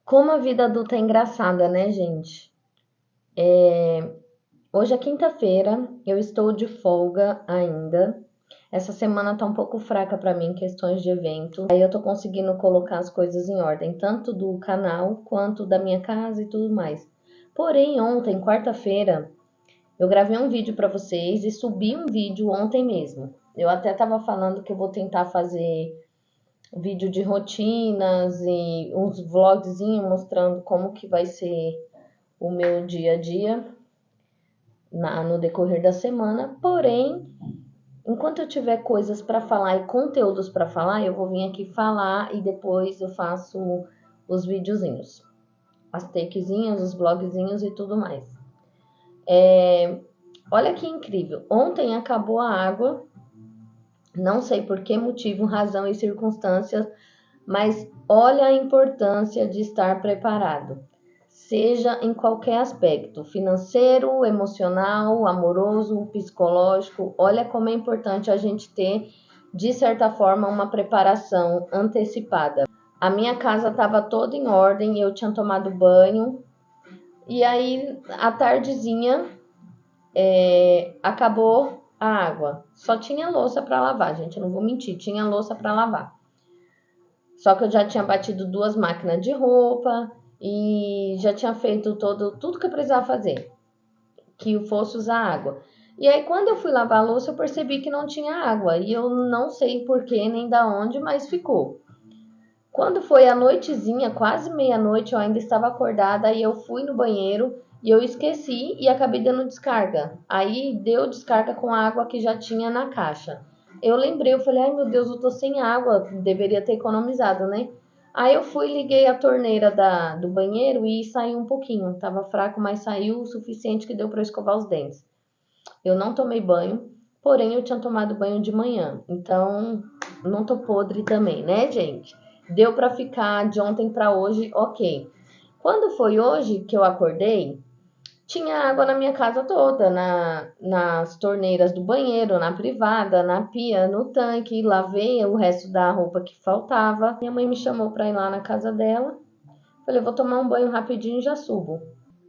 Como a vida adulta é engraçada, né, gente? Hoje é quinta-feira, eu estou de folga ainda. Essa semana tá um pouco fraca pra mim, questões de evento. Aí eu tô conseguindo colocar as coisas em ordem, tanto do canal quanto da minha casa e tudo mais. Porém, ontem, quarta-feira, eu gravei um vídeo pra vocês e subi um vídeo ontem mesmo. Eu até tava falando que eu vou tentar fazer vídeo de rotinas e uns vlogzinhos mostrando como que vai ser o meu dia a dia no decorrer da semana. Porém, enquanto eu tiver coisas para falar e conteúdos para falar, eu vou vir aqui falar e depois eu faço os videozinhos, as takezinhas, os blogzinhos e tudo mais. Olha que incrível, ontem acabou a água, não sei por que motivo, razão e circunstâncias, mas olha a importância de estar preparado, seja em qualquer aspecto, financeiro, emocional, amoroso, psicológico. Olha como é importante a gente ter, de certa forma, uma preparação antecipada. A minha casa estava toda em ordem, eu tinha tomado banho, e aí, à tardezinha, acabou a água. Só tinha louça para lavar, gente, eu não vou mentir, tinha louça para lavar. Só que eu já tinha batido 2 máquinas de roupa e já tinha feito tudo que eu precisava fazer, que eu fosse usar água. E aí, quando eu fui lavar a louça, eu percebi que não tinha água. E eu não sei porquê nem da onde, mas ficou. Quando foi a noitezinha, quase meia-noite, eu ainda estava acordada e eu fui no banheiro e eu esqueci e acabei dando descarga. Aí deu descarga com a água que já tinha na caixa. Eu lembrei, eu falei, ai meu Deus, eu tô sem água, deveria ter economizado, né? Aí eu fui, liguei a torneira do banheiro e saiu um pouquinho. Tava fraco, mas saiu o suficiente que deu para escovar os dentes. Eu não tomei banho, porém eu tinha tomado banho de manhã. Então, não tô podre também, né, gente? Deu para ficar de ontem para hoje, ok. Quando foi hoje que eu acordei, tinha água na minha casa toda, nas torneiras do banheiro, na privada, na pia, no tanque. Lavei o resto da roupa que faltava. Minha mãe me chamou para ir lá na casa dela. Falei, vou tomar um banho rapidinho e já subo.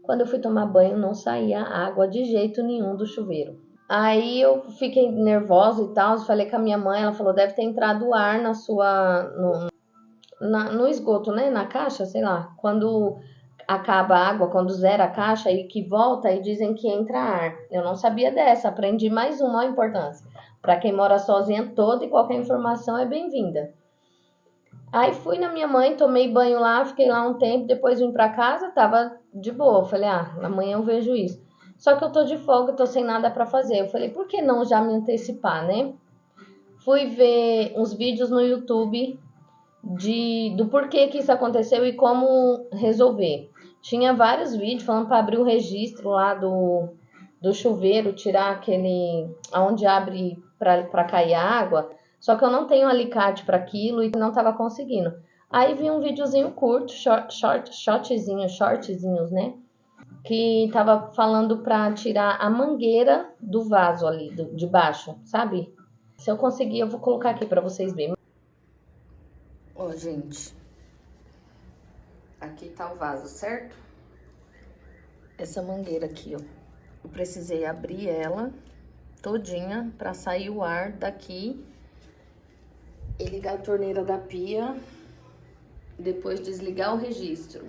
Quando eu fui tomar banho, não saía água de jeito nenhum do chuveiro. Aí eu fiquei nervosa e tal, falei com a minha mãe, ela falou, deve ter entrado ar no esgoto, né, na caixa, sei lá. Quando acaba a água, quando zera a caixa e que volta, e dizem que entra ar. Eu não sabia dessa, aprendi mais uma importância. Para quem mora sozinha, toda e qualquer informação é bem-vinda. Aí fui na minha mãe, tomei banho lá, fiquei lá um tempo, depois vim pra casa, tava de boa. Falei, amanhã eu vejo isso. Só que eu tô de folga, tô sem nada pra fazer. Eu falei, por que não já me antecipar, né? Fui ver uns vídeos no YouTube do porquê que isso aconteceu e como resolver. Tinha vários vídeos falando para abrir o registro lá do chuveiro, tirar aquele onde abre para cair a água. Só que eu não tenho alicate para aquilo e não estava conseguindo. Aí vi um videozinho curto, shortzinhos, né? Que tava falando para tirar a mangueira do vaso ali, de baixo, sabe? Se eu conseguir, eu vou colocar aqui para vocês verem. Ó, gente, aqui tá o vaso, certo? Essa mangueira aqui, ó. Eu precisei abrir ela todinha pra sair o ar daqui e ligar a torneira da pia, depois desligar o registro.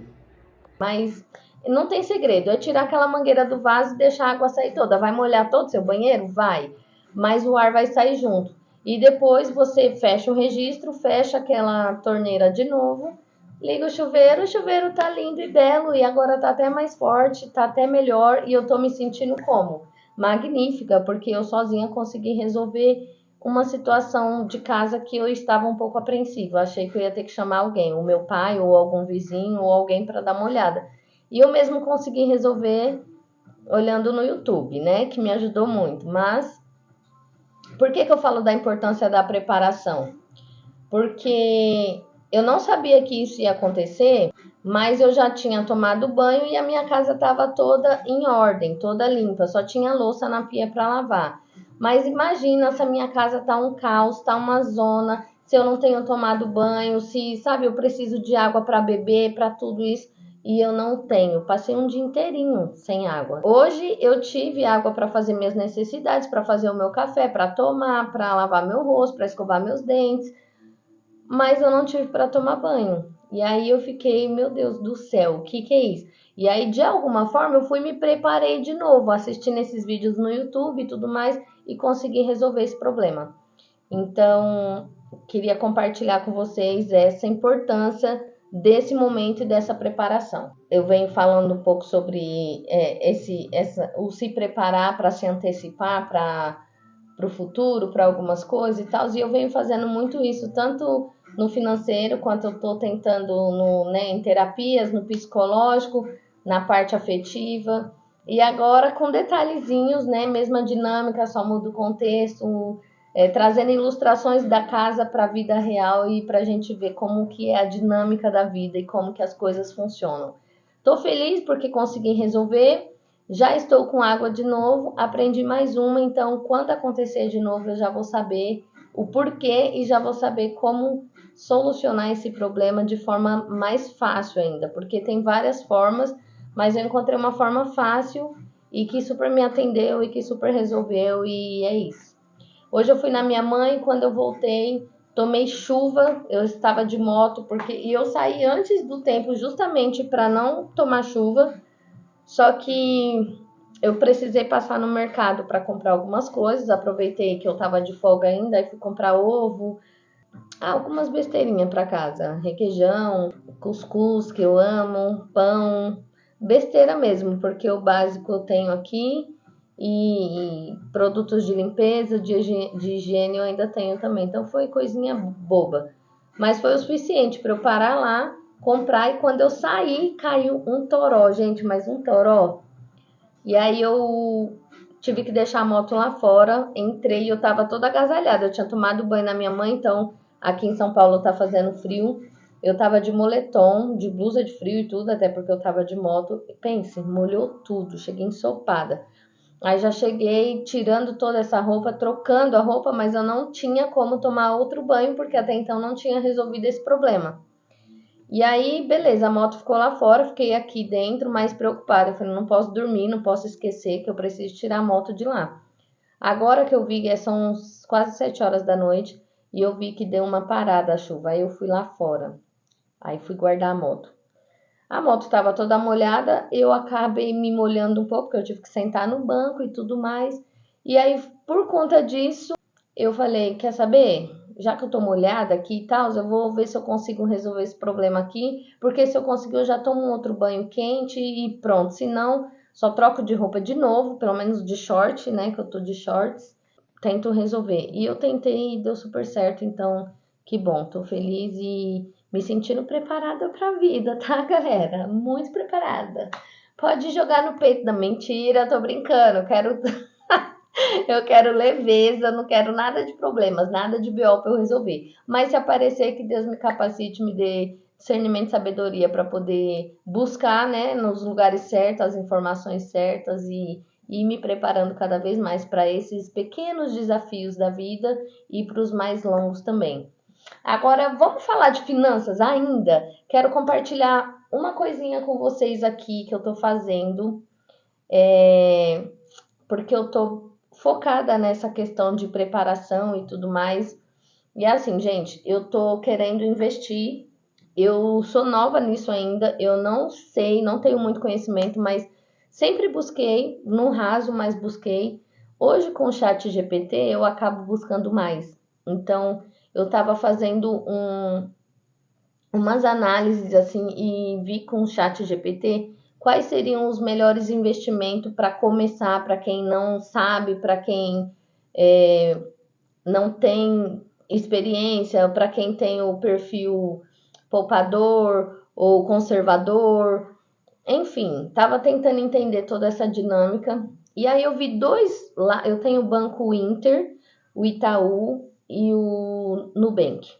Mas não tem segredo, é tirar aquela mangueira do vaso e deixar a água sair toda. Vai molhar todo o seu banheiro? Vai. Mas o ar vai sair junto. E depois você fecha o registro, fecha aquela torneira de novo, liga o chuveiro tá lindo e belo e agora tá até mais forte, tá até melhor e eu tô me sentindo como? Magnífica, porque eu sozinha consegui resolver uma situação de casa que eu estava um pouco apreensiva. Achei que eu ia ter que chamar alguém, o meu pai ou algum vizinho ou alguém para dar uma olhada. E eu mesmo consegui resolver olhando no YouTube, né? Que me ajudou muito. Mas por que eu falo da importância da preparação? Porque eu não sabia que isso ia acontecer, mas eu já tinha tomado banho e a minha casa estava toda em ordem, toda limpa, só tinha louça na pia para lavar. Mas imagina se a minha casa tá um caos, tá uma zona, se eu não tenho tomado banho, se, sabe, eu preciso de água para beber, para tudo isso. E eu não tenho. Passei um dia inteirinho sem água. Hoje eu tive água para fazer minhas necessidades, para fazer o meu café, para tomar, para lavar meu rosto, para escovar meus dentes, mas eu não tive para tomar banho. E aí eu fiquei, meu Deus do céu, o que que é isso? E aí, de alguma forma, eu fui me preparei de novo, assistindo esses vídeos no YouTube e tudo mais, e consegui resolver esse problema. Então, queria compartilhar com vocês essa importância desse momento e dessa preparação. Eu venho falando um pouco sobre o se preparar para se antecipar para o futuro, para algumas coisas e tal, e eu venho fazendo muito isso, tanto no financeiro, quanto eu estou tentando em terapias, no psicológico, na parte afetiva, e agora com detalhezinhos, né? Mesma dinâmica, só muda o contexto, trazendo ilustrações da casa para a vida real e para a gente ver como que é a dinâmica da vida e como que as coisas funcionam. Estou feliz porque consegui resolver, já estou com água de novo, aprendi mais uma, então quando acontecer de novo eu já vou saber o porquê e já vou saber como solucionar esse problema de forma mais fácil ainda, porque tem várias formas, mas eu encontrei uma forma fácil e que super me atendeu e que super resolveu, e é isso. Hoje eu fui na minha mãe, quando eu voltei, tomei chuva, eu estava de moto, e eu saí antes do tempo justamente para não tomar chuva, só que eu precisei passar no mercado para comprar algumas coisas, aproveitei que eu estava de folga ainda e fui comprar ovo, algumas besteirinhas para casa, requeijão, cuscuz que eu amo, pão, besteira mesmo, porque o básico eu tenho aqui e produtos de limpeza, de higiene eu ainda tenho também. Então foi coisinha boba, mas foi o suficiente para eu parar lá, comprar, e quando eu saí caiu um toró, gente, mas um toró. E aí eu tive que deixar a moto lá fora, entrei e eu tava toda agasalhada, eu tinha tomado banho na minha mãe, então aqui em São Paulo tá fazendo frio, eu tava de moletom, de blusa de frio e tudo, até porque eu tava de moto, pense, molhou tudo, cheguei ensopada. Aí já cheguei tirando toda essa roupa, trocando a roupa, mas eu não tinha como tomar outro banho, porque até então não tinha resolvido esse problema. E aí, beleza, a moto ficou lá fora, fiquei aqui dentro mais preocupada. Eu falei, não posso dormir, não posso esquecer que eu preciso tirar a moto de lá. Agora que eu vi que são quase 7 horas da noite e eu vi que deu uma parada a chuva, aí eu fui lá fora. Aí fui guardar a moto. A moto estava toda molhada, eu acabei me molhando um pouco, porque eu tive que sentar no banco e tudo mais. E aí, por conta disso, eu falei, quer saber? Já que eu tô molhada aqui e tal, eu vou ver se eu consigo resolver esse problema aqui, porque se eu conseguir eu já tomo um outro banho quente e pronto. Se não, só troco de roupa de novo, pelo menos de short, né, que eu tô de shorts. Tento resolver. E eu tentei e deu super certo, então que bom, tô feliz e me sentindo preparada pra vida, tá, galera? Muito preparada. Pode jogar no peito da mentira, tô brincando, quero eu quero leveza, não quero nada de problemas, nada de BO para eu resolver. Mas se aparecer, que Deus me capacite, me dê discernimento e sabedoria para poder buscar, né, nos lugares certos, as informações certas e ir me preparando cada vez mais para esses pequenos desafios da vida e para os mais longos também. Agora, vamos falar de finanças ainda? Quero compartilhar uma coisinha com vocês aqui que eu tô fazendo, porque eu tô focada nessa questão de preparação e tudo mais. E assim, gente, eu tô querendo investir. Eu sou nova nisso ainda, eu não sei, não tenho muito conhecimento, mas sempre busquei, no raso, mas busquei. Hoje com o chat GPT eu acabo buscando mais. Então, eu tava fazendo umas análises assim e vi com o chat GPT quais seriam os melhores investimentos para começar, para quem não sabe, para quem não tem experiência, para quem tem o perfil poupador ou conservador, enfim, estava tentando entender toda essa dinâmica. E aí eu vi dois lá, eu tenho o Banco Inter, o Itaú e o Nubank.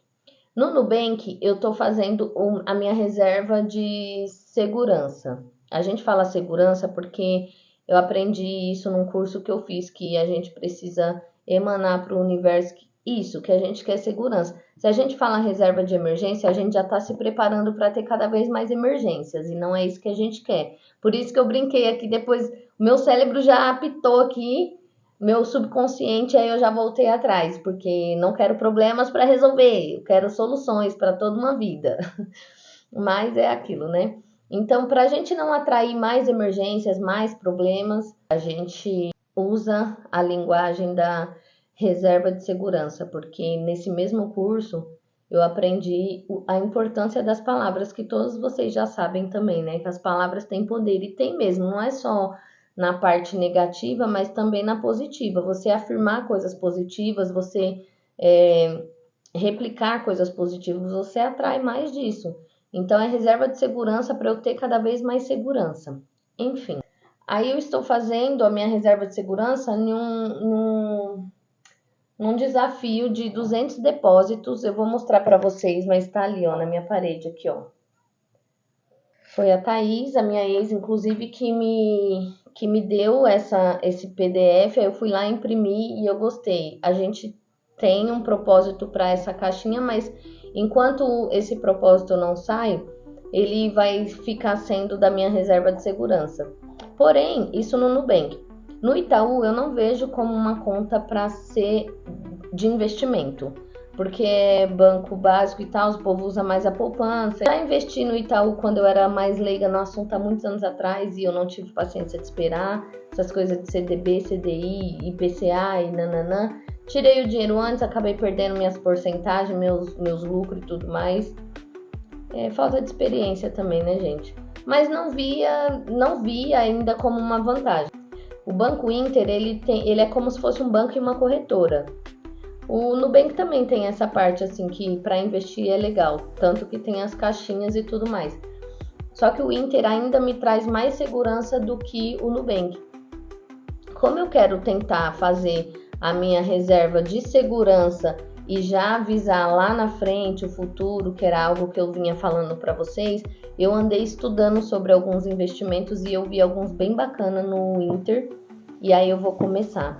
No Nubank, eu estou fazendo a minha reserva de segurança. A gente fala segurança porque eu aprendi isso num curso que eu fiz, que a gente precisa emanar para o universo isso, que a gente quer segurança. Se a gente fala reserva de emergência, a gente já está se preparando para ter cada vez mais emergências, e não é isso que a gente quer. Por isso que eu brinquei aqui, depois o meu cérebro já apitou aqui, meu subconsciente, aí eu já voltei atrás, porque não quero problemas para resolver, eu quero soluções para toda uma vida. Mas é aquilo, né? Então, para a gente não atrair mais emergências, mais problemas, a gente usa a linguagem da reserva de segurança, porque nesse mesmo curso eu aprendi a importância das palavras, que todos vocês já sabem também, né? Que as palavras têm poder, e tem mesmo, não é só na parte negativa, mas também na positiva. Você afirmar coisas positivas, você replicar coisas positivas, você atrai mais disso. Então, é reserva de segurança para eu ter cada vez mais segurança. Enfim, aí eu estou fazendo a minha reserva de segurança num desafio de 200 depósitos. Eu vou mostrar para vocês, mas tá ali, ó, na minha parede aqui, ó. Foi a Thaís, a minha ex, inclusive, que me deu esse PDF. Aí eu fui lá imprimir e eu gostei. A gente tem um propósito para essa caixinha, mas enquanto esse propósito não sai, ele vai ficar sendo da minha reserva de segurança. Porém, isso no Nubank. No Itaú, eu não vejo como uma conta para ser de investimento, porque é banco básico e tal, o povo usa mais a poupança. Já investi no Itaú quando eu era mais leiga no assunto há muitos anos atrás e eu não tive paciência de esperar essas coisas de CDB, CDI, IPCA e nananã. Tirei o dinheiro antes, acabei perdendo minhas porcentagens, meus lucros e tudo mais. Falta de experiência também, né, gente? Mas não via ainda como uma vantagem. O Banco Inter, ele é como se fosse um banco e uma corretora. O Nubank também tem essa parte, assim, que para investir é legal. Tanto que tem as caixinhas e tudo mais. Só que o Inter ainda me traz mais segurança do que o Nubank. Como eu quero tentar fazer a minha reserva de segurança e já avisar lá na frente o futuro, que era algo que eu vinha falando para vocês, eu andei estudando sobre alguns investimentos e eu vi alguns bem bacanas no Inter, e aí eu vou começar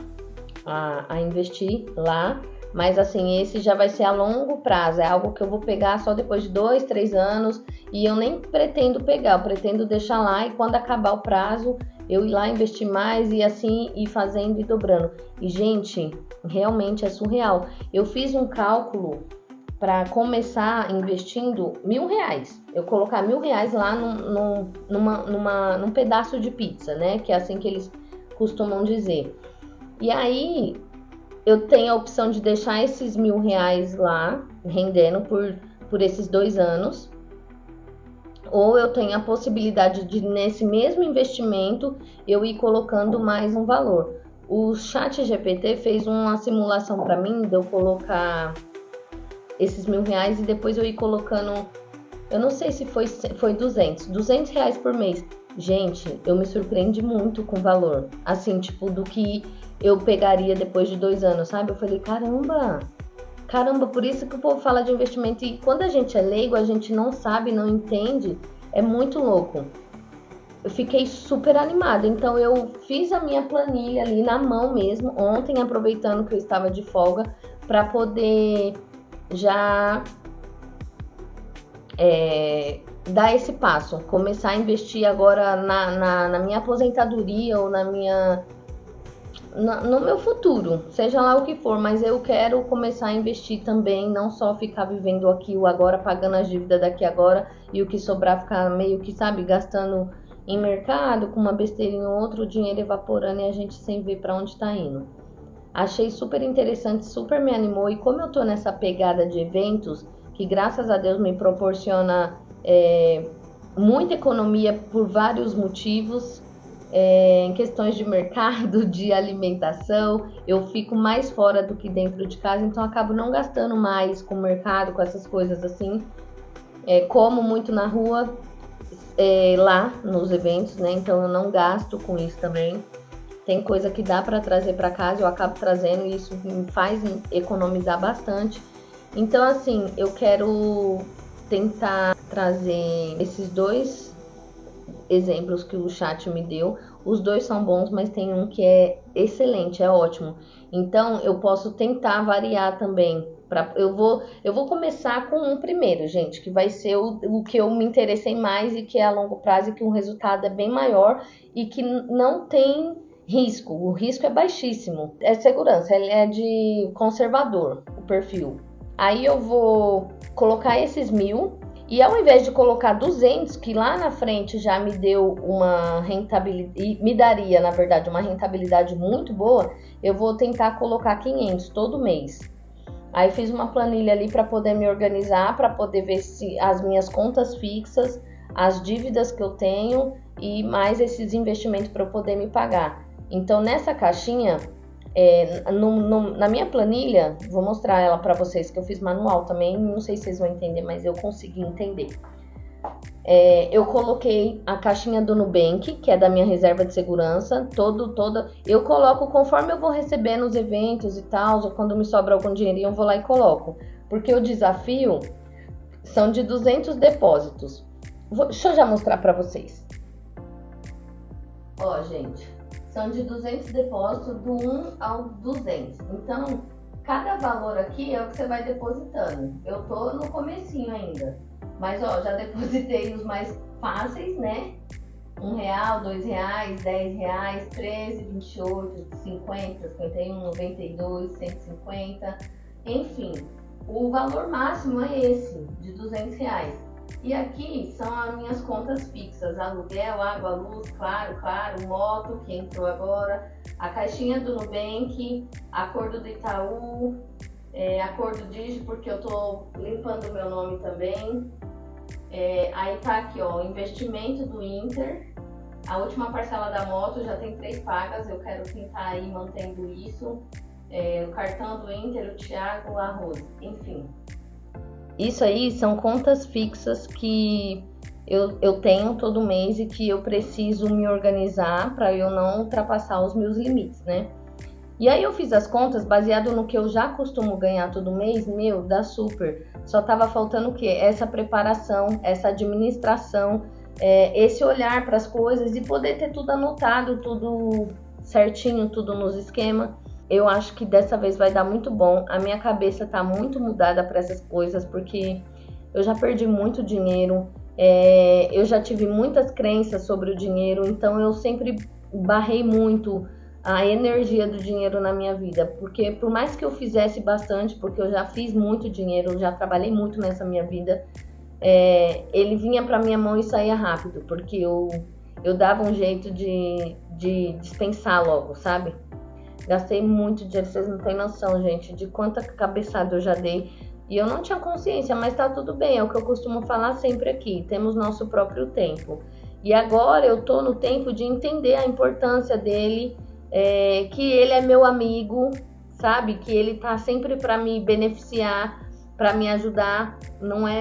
a investir lá, mas assim, esse já vai ser a longo prazo, é algo que eu vou pegar só depois de 2, 3 anos, e eu nem pretendo pegar, eu pretendo deixar lá e quando acabar o prazo, eu ir lá investir mais e assim ir fazendo e dobrando. E, gente, realmente é surreal. Eu fiz um cálculo para começar investindo R$1.000. Eu colocar R$1.000 lá num pedaço de pizza, né? Que é assim que eles costumam dizer. E aí, eu tenho a opção de deixar esses R$1.000 lá, rendendo por esses 2 anos. Ou eu tenho a possibilidade de, nesse mesmo investimento, eu ir colocando mais um valor. O ChatGPT fez uma simulação para mim de eu colocar esses R$1.000 e depois eu ir colocando, eu não sei se foi 200 reais por mês. Gente, eu me surpreendi muito com o valor, assim, tipo, do que eu pegaria depois de 2 anos, sabe? Eu falei, caramba, por isso que o povo fala de investimento. E quando a gente é leigo, a gente não sabe, não entende, é muito louco. Eu fiquei super animada, então eu fiz a minha planilha ali na mão mesmo, ontem, aproveitando que eu estava de folga, para poder já dar esse passo, começar a investir agora na minha aposentadoria ou no meu futuro, seja lá o que for, mas eu quero começar a investir também, não só ficar vivendo aqui o agora, pagando as dívidas daqui agora e o que sobrar ficar meio que, sabe, gastando em mercado, com uma besteirinha ou outra, o dinheiro evaporando e a gente sem ver para onde tá indo. Achei super interessante, super me animou, e como eu tô nessa pegada de eventos, que graças a Deus me proporciona muita economia por vários motivos, em questões de mercado, de alimentação, eu fico mais fora do que dentro de casa, então acabo não gastando mais com o mercado, com essas coisas assim, como muito na rua, lá nos eventos, né? Então eu não gasto com isso também. Tem coisa que dá para trazer para casa, eu acabo trazendo e isso me faz economizar bastante. Então, assim, eu quero tentar trazer esses 2 exemplos que o chat me deu. Os 2 são bons, mas tem um que é excelente, é ótimo. Então, eu posso tentar variar também Eu vou começar com um primeiro, gente, que vai ser o que eu me interessei mais e que é a longo prazo e que o resultado é bem maior e que não tem risco. O risco é baixíssimo. É segurança, ele é de conservador, o perfil. Aí eu vou colocar esses 1.000 e ao invés de colocar 200, que lá na frente já me deu uma rentabilidade, me daria, na verdade, uma rentabilidade muito boa, eu vou tentar colocar 500 todo mês. Aí fiz uma planilha ali para poder me organizar, para poder ver se as minhas contas fixas, as dívidas que eu tenho e mais esses investimentos para eu poder me pagar. Então nessa caixinha, na minha planilha, vou mostrar ela para vocês que eu fiz manual também, não sei se vocês vão entender, mas eu consegui entender. Eu coloquei a caixinha do Nubank, que é da minha reserva de segurança, toda. Eu coloco conforme eu vou receber nos eventos e tal, ou quando me sobra algum dinheirinho, eu vou lá e coloco. Porque o desafio são de 200 depósitos. Deixa eu já mostrar para vocês. Ó, gente, são de 200 depósitos do 1 ao 200. Então, cada valor aqui é o que você vai depositando. Eu tô no comecinho ainda. Mas, ó, já depositei os mais fáceis, né? R$1, R$2, R$10, 13, 28, 50, 51, 92, 150. Enfim, o valor máximo é esse, de R$200. E aqui são as minhas contas fixas. Aluguel, água, luz, claro, moto, que entrou agora. A caixinha do Nubank, acordo do Itaú, acordo Digi, porque eu tô limpando o meu nome também. Aí tá aqui, ó, investimento do Inter, a última parcela da moto já tem 3 pagas, eu quero tentar ir mantendo isso, o cartão do Inter, o Thiago, o arroz, enfim. Isso aí são contas fixas que eu tenho todo mês e que eu preciso me organizar para eu não ultrapassar os meus limites, né? E aí eu fiz as contas baseado no que eu já costumo ganhar todo mês, dá super. Só tava faltando o quê? Essa preparação, essa administração, esse olhar para as coisas e poder ter tudo anotado, tudo certinho, tudo nos esquemas. Eu acho que dessa vez vai dar muito bom. A minha cabeça tá muito mudada para essas coisas, porque eu já perdi muito dinheiro, eu já tive muitas crenças sobre o dinheiro, então eu sempre barrei muito a energia do dinheiro na minha vida, porque por mais que eu fizesse bastante, porque eu já fiz muito dinheiro, já trabalhei muito nessa minha vida, ele vinha para minha mão e saía rápido, porque eu dava um jeito de dispensar logo, sabe? Gastei muito dinheiro, vocês não têm noção, gente, de quanta cabeçada eu já dei, e eu não tinha consciência, mas tá tudo bem, é o que eu costumo falar sempre aqui, temos nosso próprio tempo, e agora eu tô no tempo de entender a importância dele, que ele é meu amigo, sabe? Que ele tá sempre para me beneficiar, para me ajudar.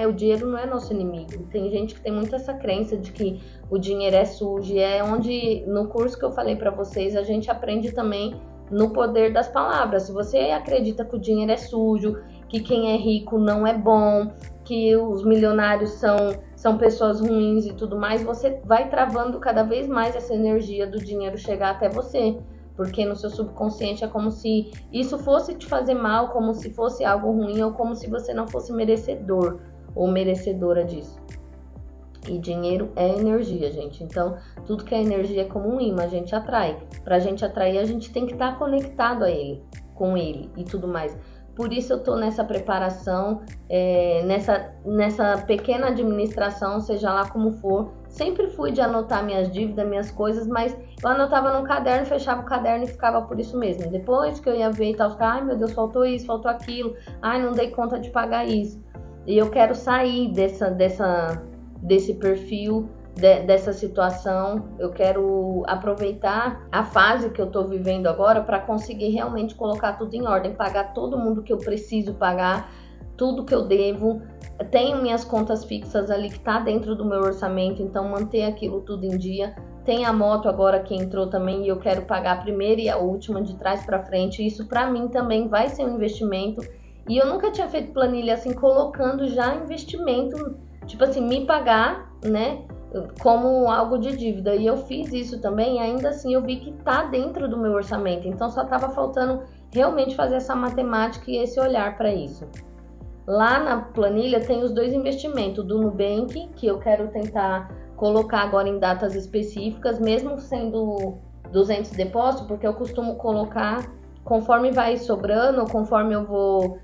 O dinheiro não é nosso inimigo. Tem gente que tem muito essa crença de que o dinheiro é sujo. É onde no curso que eu falei para vocês a gente aprende também no poder das palavras. Se você acredita que o dinheiro é sujo, que quem é rico não é bom, que os milionários são pessoas ruins e tudo mais, você vai travando cada vez mais essa energia do dinheiro chegar até você. Porque no seu subconsciente é como se isso fosse te fazer mal, como se fosse algo ruim, ou como se você não fosse merecedor ou merecedora disso. E dinheiro é energia, gente. Então, tudo que é energia é como um imã, a gente atrai. Pra gente atrair, a gente tem que estar conectado a ele, com ele e tudo mais. Por isso eu tô nessa preparação, nessa pequena administração, seja lá como for. Sempre fui de anotar minhas dívidas, minhas coisas, mas eu anotava no caderno, fechava o caderno e ficava por isso mesmo. Depois que eu ia ver e tal, ficava, ai meu Deus, faltou isso, faltou aquilo, ai não dei conta de pagar isso. E eu quero sair desse perfil, dessa situação. Eu quero aproveitar a fase que eu tô vivendo agora para conseguir realmente colocar tudo em ordem, pagar todo mundo que eu preciso pagar, tudo que eu devo. Tenho minhas contas fixas ali que tá dentro do meu orçamento, então manter aquilo tudo em dia. Tem a moto agora que entrou também e eu quero pagar a primeira e a última de trás para frente. Isso para mim também vai ser um investimento. E eu nunca tinha feito planilha assim, colocando já investimento, tipo assim, me pagar, né, como algo de dívida. E eu fiz isso também e ainda assim eu vi que tá dentro do meu orçamento. Então só tava faltando realmente fazer essa matemática e esse olhar para isso. Lá na planilha tem os 2 investimentos, do Nubank, que eu quero tentar colocar agora em datas específicas, mesmo sendo 200 depósitos, porque eu costumo colocar conforme vai sobrando, conforme eu vou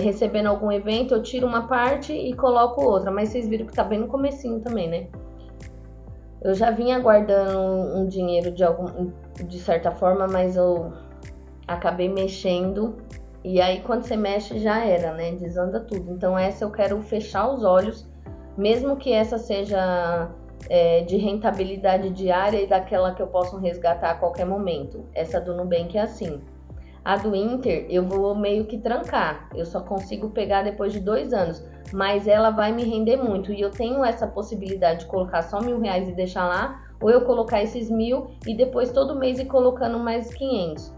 recebendo algum evento, eu tiro uma parte e coloco outra, mas vocês viram que tá bem no comecinho também, né? Eu já vinha guardando um dinheiro de certa forma, mas eu acabei mexendo, e aí quando você mexe já era, né? Desanda tudo. Então essa eu quero fechar os olhos, mesmo que essa seja de rentabilidade diária e daquela que eu posso resgatar a qualquer momento. Essa do Nubank é assim. A do Inter eu vou meio que trancar, eu só consigo pegar depois de 2 anos, mas ela vai me render muito e eu tenho essa possibilidade de colocar só R$1.000 e deixar lá, ou eu colocar esses 1.000 e depois todo mês ir colocando mais 500.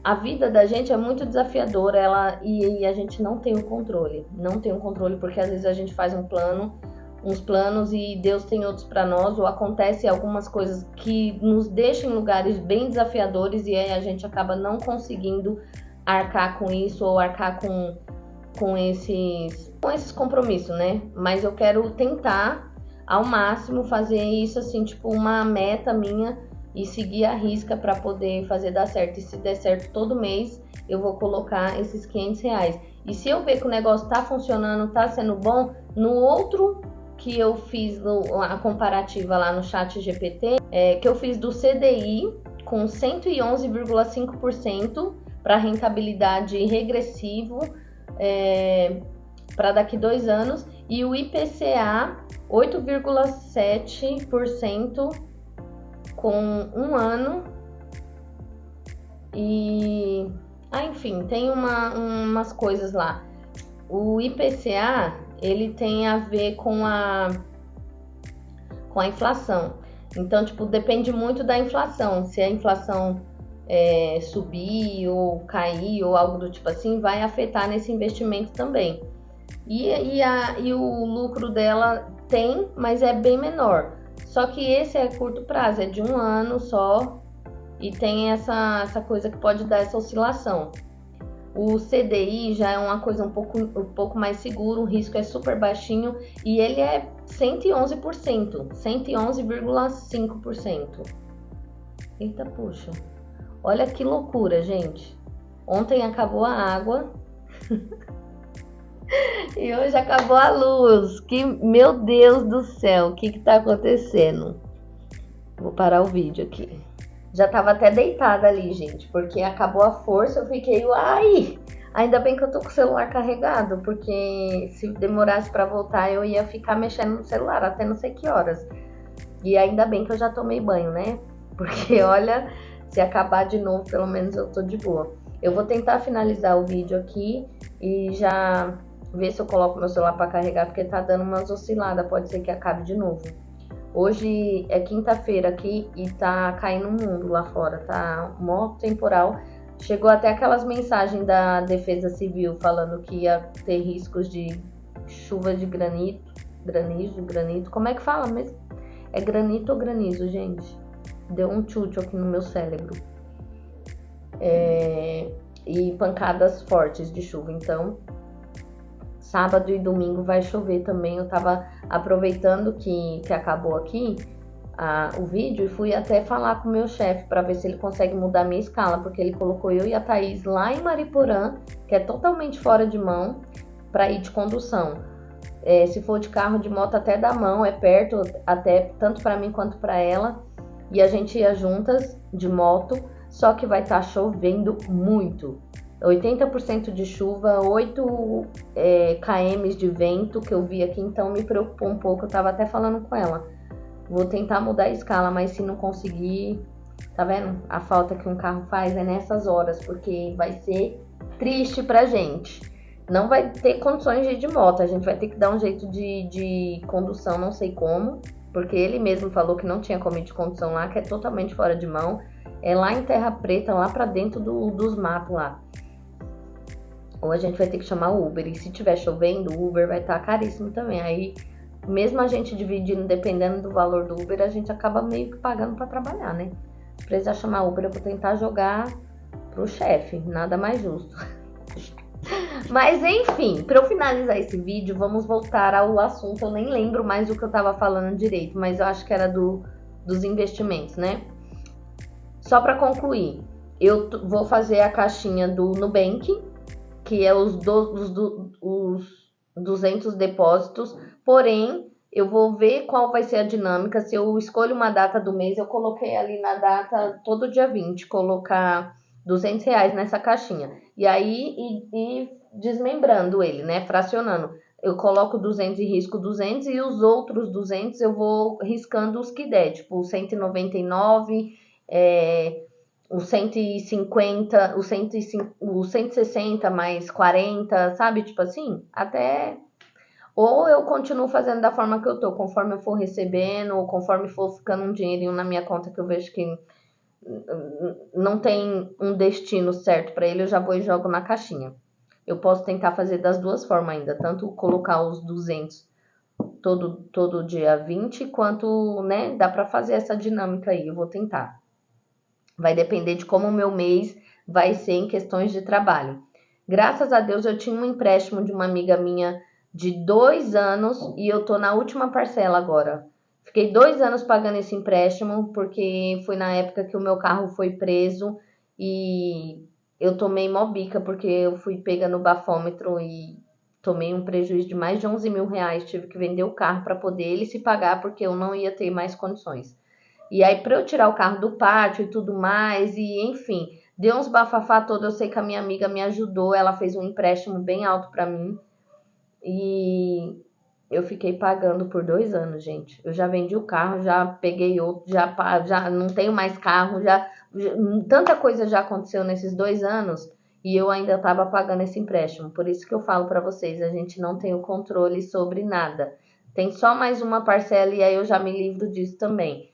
A vida da gente é muito desafiadora, e a gente não tem o controle, porque às vezes a gente faz uns planos e Deus tem outros para nós, ou acontece algumas coisas que nos deixam em lugares bem desafiadores e aí a gente acaba não conseguindo arcar com isso ou arcar com esses compromissos, né? Mas eu quero tentar ao máximo fazer isso assim, tipo uma meta minha e seguir a risca para poder fazer dar certo. E se der certo todo mês, eu vou colocar esses R$500. E se eu ver que o negócio tá funcionando, tá sendo bom, no outro que eu fiz a comparativa lá no ChatGPT, que eu fiz do CDI com 111,5% para rentabilidade regressivo para daqui 2 anos, e o IPCA 8,7% com 1 ano. E enfim, tem umas coisas lá. O IPCA ele tem a ver com a inflação. Então, tipo, depende muito da inflação. Se a inflação subir ou cair ou algo do tipo assim, vai afetar nesse investimento também. E o lucro dela tem, mas é bem menor. Só que esse é curto prazo, é de 1 ano só, e tem essa coisa que pode dar essa oscilação. O CDI já é uma coisa um pouco mais seguro, o risco é super baixinho e ele é 111%, 111,5%. Eita, puxa. Olha que loucura, gente. Ontem acabou a água e hoje acabou a luz. Meu Deus do céu, o que tá acontecendo? Vou parar o vídeo aqui. Já tava até deitada ali, gente, porque acabou a força, eu fiquei, ainda bem que eu tô com o celular carregado, porque se demorasse pra voltar, eu ia ficar mexendo no celular até não sei que horas. E ainda bem que eu já tomei banho, né? Porque, olha, se acabar de novo, pelo menos eu tô de boa. Eu vou tentar finalizar o vídeo aqui e já ver se eu coloco meu celular pra carregar, porque tá dando umas osciladas, pode ser que acabe de novo. Hoje é quinta-feira aqui e tá caindo o mundo lá fora, tá mó temporal. Chegou até aquelas mensagens da Defesa Civil falando que ia ter riscos de chuva de granizo, como é que fala mesmo? É granito ou granizo, gente? Deu um chute aqui no meu cérebro. E pancadas fortes de chuva, então sábado e domingo vai chover também. Eu tava aproveitando que acabou aqui o vídeo e fui até falar com o meu chefe para ver se ele consegue mudar minha escala, porque ele colocou eu e a Thaís lá em Mariporã, que é totalmente fora de mão, para ir de condução. Se for de carro, de moto até dá mão, é perto, até tanto para mim quanto para ela, e a gente ia juntas de moto, só que vai estar chovendo muito. 80% de chuva, 8 km de vento que eu vi aqui, então me preocupou um pouco. Eu tava até falando com ela, vou tentar mudar a escala, mas se não conseguir, tá vendo? A falta que um carro faz é nessas horas, porque vai ser triste pra gente. Não vai ter condições de ir de moto, a gente vai ter que dar um jeito de condução, não sei como, porque ele mesmo falou que não tinha como ir de condução lá, que é totalmente fora de mão. É lá em Terra Preta, lá pra dentro dos matos lá. Ou a gente vai ter que chamar o Uber. E se tiver chovendo, o Uber vai estar caríssimo também. Aí, mesmo a gente dividindo, dependendo do valor do Uber, a gente acaba meio que pagando para trabalhar, né? Se precisar chamar Uber, eu vou tentar jogar pro chefe, nada mais justo. Mas enfim, para eu finalizar esse vídeo, vamos voltar ao assunto. Eu nem lembro mais do que eu tava falando direito, mas eu acho que era dos investimentos, né? Só para concluir, eu vou fazer a caixinha do Nubank, que é os 200 depósitos, porém, eu vou ver qual vai ser a dinâmica. Se eu escolho uma data do mês, eu coloquei ali na data, todo dia 20, colocar R$ 200 nessa caixinha. E aí, desmembrando ele, né, fracionando. Eu coloco 200 e risco 200, e os outros 200 eu vou riscando os que der, tipo 199, o 150, o 160 mais 40, sabe? Tipo assim, até... Ou eu continuo fazendo da forma que eu tô, conforme eu for recebendo, ou conforme for ficando um dinheirinho na minha conta que eu vejo que não tem um destino certo para ele, eu já vou e jogo na caixinha. Eu posso tentar fazer das duas formas ainda, tanto colocar os 200 todo dia 20, quanto, né, dá para fazer essa dinâmica aí, eu vou tentar. Vai depender de como o meu mês vai ser em questões de trabalho. Graças a Deus eu tinha um empréstimo de uma amiga minha de 2 anos e eu tô na última parcela agora. Fiquei 2 anos pagando esse empréstimo porque foi na época que o meu carro foi preso e eu tomei mó bica porque eu fui pega no bafômetro e tomei um prejuízo de mais de R$ 11.000. Tive que vender o carro para poder ele se pagar porque eu não ia ter mais condições. E aí, para eu tirar o carro do pátio e tudo mais, e enfim, deu uns bafafá todo. Eu sei que a minha amiga me ajudou, ela fez um empréstimo bem alto para mim. E eu fiquei pagando por 2 anos, gente. Eu já vendi o carro, já peguei outro, já não tenho mais carro, tanta coisa já aconteceu nesses 2 anos e eu ainda estava pagando esse empréstimo. Por isso que eu falo para vocês, a gente não tem o controle sobre nada. Tem só mais uma parcela e aí eu já me livro disso também.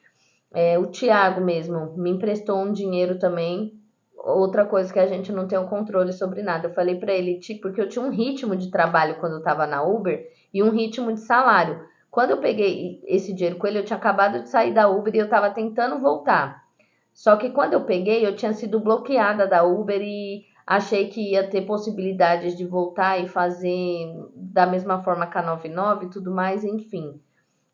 O Thiago mesmo me emprestou um dinheiro também. Outra coisa que a gente não tem o controle sobre nada. Eu falei pra ele, porque eu tinha um ritmo de trabalho quando eu tava na Uber e um ritmo de salário. Quando eu peguei esse dinheiro com ele, eu tinha acabado de sair da Uber e eu tava tentando voltar. Só que quando eu peguei, eu tinha sido bloqueada da Uber e achei que ia ter possibilidades de voltar e fazer da mesma forma que a 99 e tudo mais, enfim.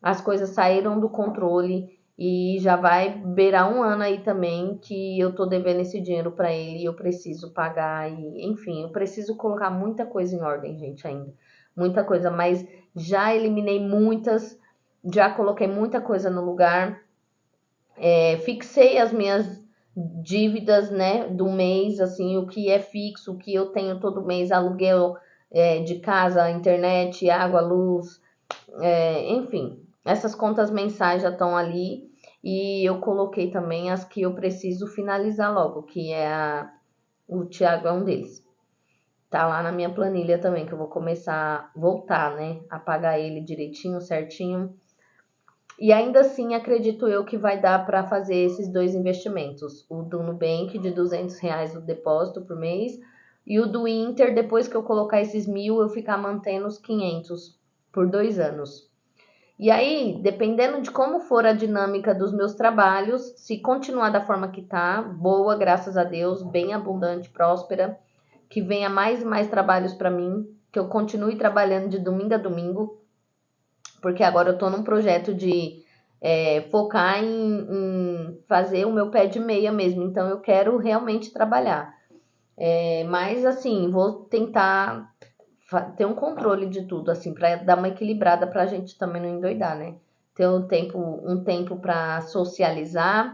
As coisas saíram do controle e já vai beirar um ano aí também que eu tô devendo esse dinheiro para ele e eu preciso pagar e, enfim, eu preciso colocar muita coisa em ordem, gente, ainda. Muita coisa, mas já eliminei muitas, já coloquei muita coisa no lugar, fixei as minhas dívidas, né, do mês, assim, o que é fixo, o que eu tenho todo mês, aluguel de casa, internet, água, luz, enfim, essas contas mensais já estão ali e eu coloquei também as que eu preciso finalizar logo, que o Thiago é um deles. Tá lá na minha planilha também, que eu vou começar a voltar, né, a pagar ele direitinho, certinho. E ainda assim, acredito eu que vai dar para fazer esses 2 investimentos. O do Nubank de R$ 200 do depósito por mês e o do Inter, depois que eu colocar esses 1.000, eu ficar mantendo os 500 por 2 anos. E aí, dependendo de como for a dinâmica dos meus trabalhos, se continuar da forma que tá, boa, graças a Deus, bem abundante, próspera, que venha mais e mais trabalhos para mim, que eu continue trabalhando de domingo a domingo, porque agora eu tô num projeto de focar em fazer o meu pé de meia mesmo, então eu quero realmente trabalhar. Mas assim, vou tentar ter um controle de tudo, assim, para dar uma equilibrada pra gente também não endoidar, né? Ter um tempo para socializar,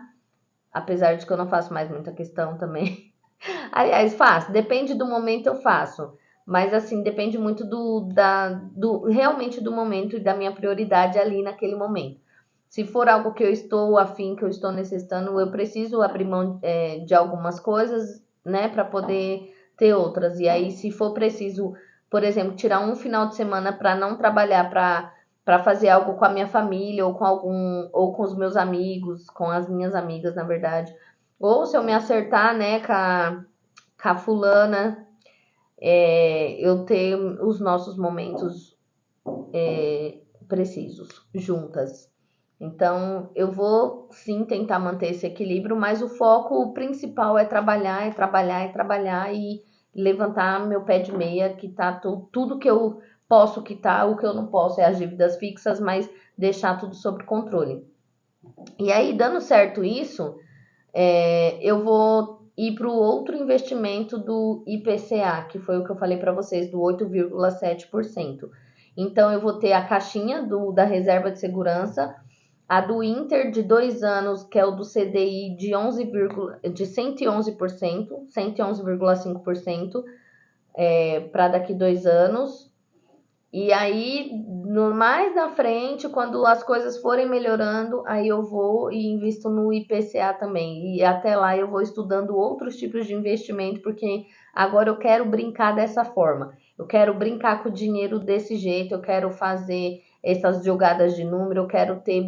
apesar de que eu não faço mais muita questão também. Aliás, faço, depende do momento eu faço. Mas assim, depende muito realmente do momento e da minha prioridade ali naquele momento. Se for algo que eu estou afim, que eu estou necessitando, eu preciso abrir mão de algumas coisas, né, para poder ter outras. E aí, se for preciso, por exemplo, tirar um final de semana para não trabalhar, para fazer algo com a minha família ou com os meus amigos, com as minhas amigas, na verdade. Ou se eu me acertar, né, com a fulana, eu ter os nossos momentos precisos, juntas. Então, eu vou sim tentar manter esse equilíbrio, mas o foco principal é trabalhar, e levantar meu pé de meia, quitar tudo que eu posso quitar, o que eu não posso é as dívidas fixas, mas deixar tudo sob controle. E aí, dando certo isso, eu vou ir para o outro investimento do IPCA, que foi o que eu falei para vocês, do 8,7%. Então, eu vou ter a caixinha da reserva de segurança, a do Inter de 2 anos, que é o do CDI de 111%, 111,5%, para daqui 2 anos. E aí, mais na frente, quando as coisas forem melhorando, aí eu vou e invisto no IPCA também. E até lá eu vou estudando outros tipos de investimento, porque agora eu quero brincar dessa forma. Eu quero brincar com o dinheiro desse jeito, eu quero fazer essas jogadas de número, eu quero ter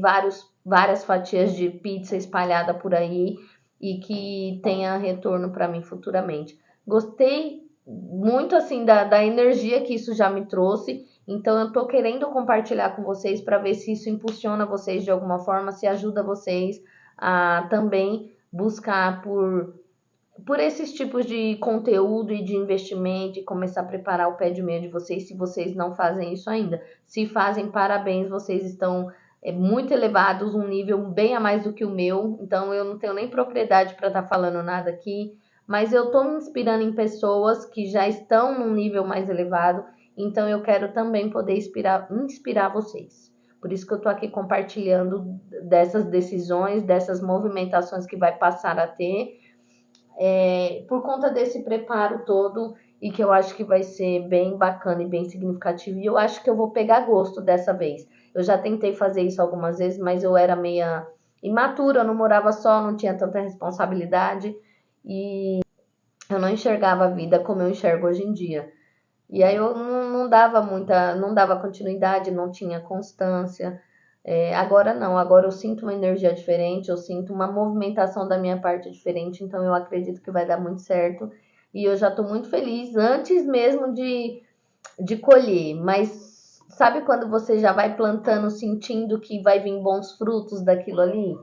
várias fatias de pizza espalhada por aí e que tenha retorno para mim futuramente. Gostei muito assim da energia que isso já me trouxe. Então, eu tô querendo compartilhar com vocês para ver se isso impulsiona vocês de alguma forma, se ajuda vocês a também buscar por esses tipos de conteúdo e de investimento e começar a preparar o pé de meia de vocês, se vocês não fazem isso ainda. Se fazem, parabéns, vocês estão muito elevados, um nível bem a mais do que o meu, então eu não tenho nem propriedade para estar falando nada aqui, mas eu estou me inspirando em pessoas que já estão num nível mais elevado, então eu quero também poder inspirar vocês. Por isso que eu estou aqui compartilhando dessas decisões, dessas movimentações que vai passar a ter, por conta desse preparo todo e que eu acho que vai ser bem bacana e bem significativo. E eu acho que eu vou pegar gosto dessa vez. Eu já tentei fazer isso algumas vezes, mas eu era meia imatura, eu não morava só, não tinha tanta responsabilidade e eu não enxergava a vida como eu enxergo hoje em dia. E aí eu não dava não dava continuidade, não tinha constância. Agora não, agora eu sinto uma energia diferente, eu sinto uma movimentação da minha parte diferente, então eu acredito que vai dar muito certo. E eu já estou muito feliz antes mesmo de colher, mas sabe quando você já vai plantando, sentindo que vai vir bons frutos daquilo ali?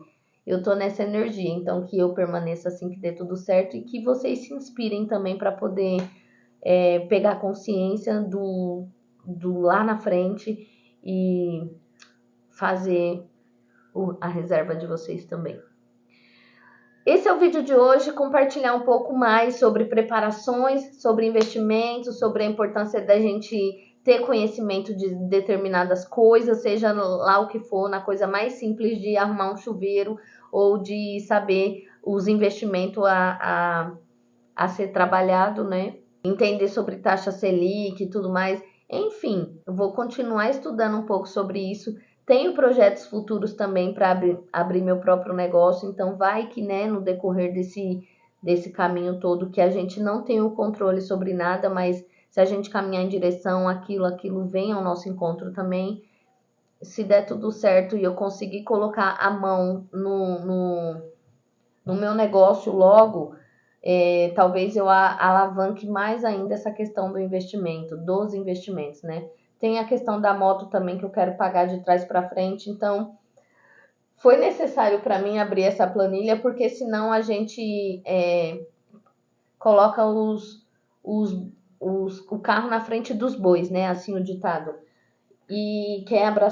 Eu tô nessa energia, então que eu permaneça assim, que dê tudo certo e que vocês se inspirem também para poder pegar consciência do lá na frente e fazer a reserva de vocês também. Esse é o vídeo de hoje, compartilhar um pouco mais sobre preparações, sobre investimentos, sobre a importância da gente ter conhecimento de determinadas coisas, seja lá o que for, na coisa mais simples de arrumar um chuveiro ou de saber os investimentos a ser trabalhado, né? Entender sobre taxa Selic e tudo mais. Enfim, eu vou continuar estudando um pouco sobre isso. Tenho projetos futuros também para abrir meu próprio negócio, então vai que, né, no decorrer desse caminho todo, que a gente não tem o controle sobre nada, mas se a gente caminhar em direção aquilo vem ao nosso encontro também. Se der tudo certo e eu conseguir colocar a mão no meu negócio logo, talvez eu alavanque mais ainda essa questão dos investimentos, né? Tem a questão da moto também que eu quero pagar de trás para frente, então foi necessário para mim abrir essa planilha, porque senão a gente coloca o carro na frente dos bois, né? Assim o ditado. E quebra,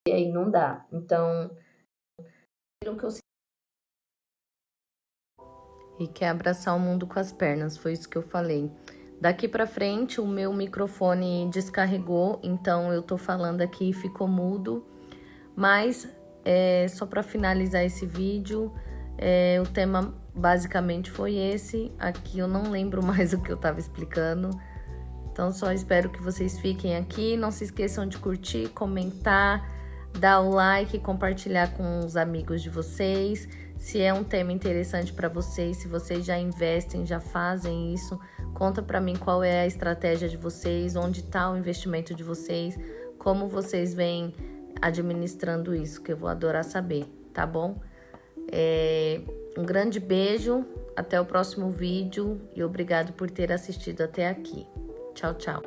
e aí não dá. Então, e quer abraçar o mundo com as pernas, foi isso que eu falei. Daqui pra frente o meu microfone descarregou, então eu tô falando aqui e ficou mudo. Mas só para finalizar esse vídeo, o tema basicamente foi esse. Aqui eu não lembro mais o que eu tava explicando. Então só espero que vocês fiquem aqui. Não se esqueçam de curtir, comentar, dar o like, compartilhar com os amigos de vocês. Se é um tema interessante para vocês, se vocês já investem, já fazem isso, conta para mim qual é a estratégia de vocês, onde está o investimento de vocês, como vocês vêm administrando isso, que eu vou adorar saber, tá bom? Um grande beijo, até o próximo vídeo e obrigado por ter assistido até aqui. Tchau, tchau.